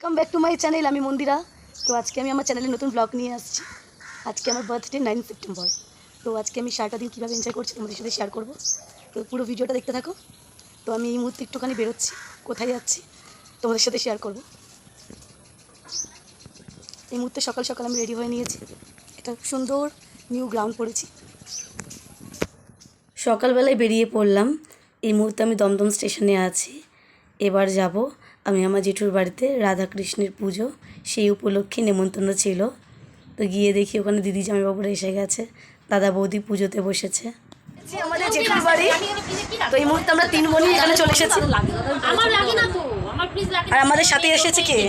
Come back to my channel. আমি মন্দিরা। তো আজকে আমি আমার চ্যানেলে নতুন ব্লগ নিয়ে আসছি। আজকে আমার বার্থডে 9 সেপ্টেম্বর। তো আজকে আমি সারাটা দিন কীভাবে এনজয় করছি তোমাদের সাথে শেয়ার করবো। তো পুরো ভিডিওটা দেখতে থাকো। তো আমি এই মুহূর্তে একটুখানি বেরোচ্ছি, কোথায় যাচ্ছি তোমাদের সাথে শেয়ার করব। এই মুহূর্তে সকাল সকাল আমি রেডি হয়ে নিয়েছি। এটা সুন্দর নিউ গ্রাউন্ড পড়েছি। সকালবেলায় বেরিয়ে পড়লাম। এই মুহূর্তে আমি দমদম স্টেশনে আছি। এবার যাব আমি আমার জেঠুর বাড়িতে, রাধাকৃষ্ণের পুজো, সেই উপলক্ষে নেমন্তন্ন ছিল। তো গিয়ে দেখি ওখানে দিদি জামাইবাবুরা এসে গেছে, দাদা বৌদি পুজোতে বসেছে। আমাদের জেঠুর বাড়ি। তো এই মুহূর্তে আমরা 3 বোনই এখানে চলে এসেছি। আর আমাদের সাথে এসেছে কে?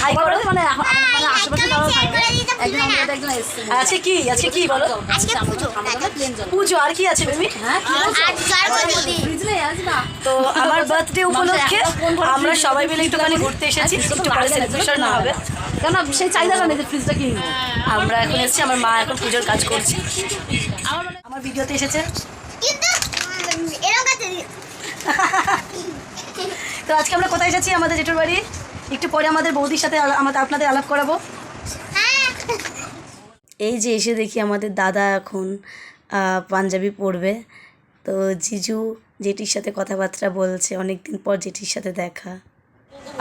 হাই করো। মানে আশেপাশে আছে কি? আজকে কি বলো? পুজো। আর কি আছে বেবি? তো আমার বার্থডে উপলক্ষে আমরা সবাই মিলে একটুখানি ঘুরতে এসেছি। একটু পরে সেলিব্রেশন না হবে, কেন সেই চাহিদাটা নেই যে ফ্রিজটা কিনবো। আমরা এখন এসেছি, আমার মা এখন পুজোর কাজ করছে। আমার ভিডিওতে এসেছে। তো আজকে আমরা কোথায় এসেছি? আমাদের জেঠুর বাড়ি। একটু পরে আমাদের বৌদির সাথে আপনাদের আলাপ করাবো। এই যে এসে দেখি আমাদের দাদা এখন পাঞ্জাবি পরবে। তো জিজু জেঠির সাথে কথাবার্তা বলছে, অনেকদিন পর জেঠির সাথে দেখা।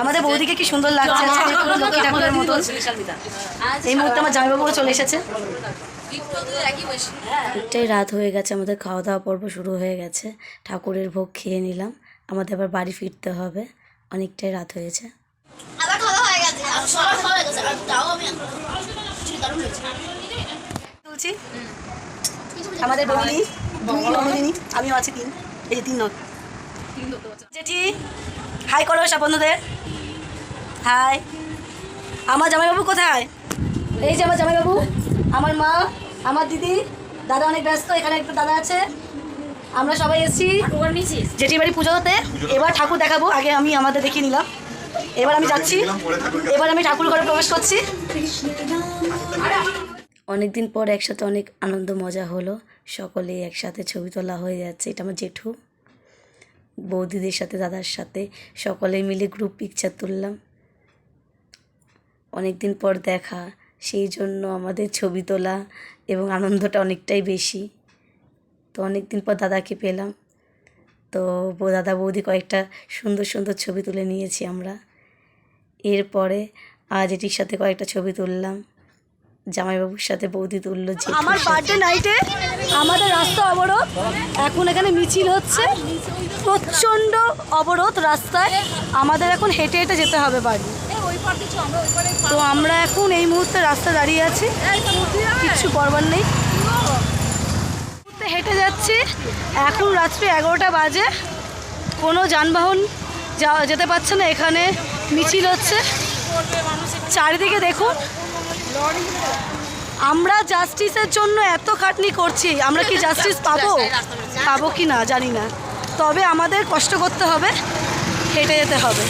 আমাদের বৌদিকে কি সুন্দর লাগছে লক্ষ্মী ঠাকুরের মতো। এই মুহূর্তে আমার জামাইবাবুও চলে এসেছে। একটাই রাত হয়ে গেছে, আমাদের খাওয়া দাওয়া পর্ব শুরু হয়ে গেছে। ঠাকুরের ভোগ খেয়ে নিলাম, আমাদের আবার বাড়ি ফিরতে হবে, অনেকটাই রাত হয়েছে। বলছি আমাদের বৌদি 2 নন্দিনী, আমিও আছি 3। এই 3 নয় জেঠি। হাই করো সব বন্ধুদের। হাই। আমার জামাইবাবু কোথায়? এই যে আমার জামাইবাবু, আমার মা, আমার দিদি, দাদা অনেক ব্যস্ত, এখানে একটা দাদা আছে। আমরা সবাই এসেছি জেঠির বাড়ি পুজো হতে। এবার ঠাকুর দেখাবো, আগে আমি আমাদের দেখিয়ে নিলাম। এবার আমি যাচ্ছি, এবার আমি ঠাকুর ঘরে প্রবেশ করছি। অনেকদিন পর একসাথে অনেক আনন্দ মজা হলো, সকলেই একসাথে ছবি তোলা হয়ে যাচ্ছে। এটা আমার জেঠু, বৌদিদের সাথে, দাদার সাথে সকলে মিলে গ্রুপ পিকচার তুললাম। অনেক দিন পর দেখা, সেই জন্য আমাদের ছবি তোলা এবং আনন্দটা অনেকটাই বেশি। তো অনেক দিন পর দাদাকে পেলাম, তো দাদা বৌদি কয়েকটা সুন্দর সুন্দর ছবি তুলে নিয়েছি আমরা। এরপরে জেঠির সাথে কয়েকটা ছবি তুললাম, জামাইবাবুর সাথে বৌদি তুললো। আমার বার্থডে নাইটে আমাদের রাস্তা অবরোধ, এখন এখানে মিছিল হচ্ছে, প্রচণ্ড অবরোধ রাস্তায়। আমাদের এখন হেঁটে হেঁটে যেতে হবে বাড়ি। তো আমরা এখন এই মুহূর্তে রাস্তা দাঁড়িয়ে আছি, কিচ্ছু করবার নেই, হেঁটে যাচ্ছি। এখন রাত্রি 11টা বাজে, কোনো যানবাহন যেতে পারছে না। এখানে মিছিল হচ্ছে, চারিদিকে দেখুন। আমরা জাস্টিসের জন্য এত খাটনি করছি, আমরা কি জাস্টিস পাবো কি না জানি না, তবে আমাদের কষ্ট করতে হবে, হেঁটে যেতে হবে।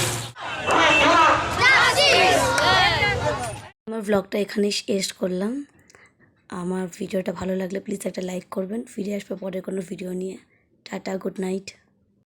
আমার ব্লগটা এখানেই শেষ করলাম। আমার ভিডিওটা ভালো লাগলে প্লিজ একটা লাইক করবেন। ফিরে আসবে পরের কোনো ভিডিও নিয়ে। Tata, good night.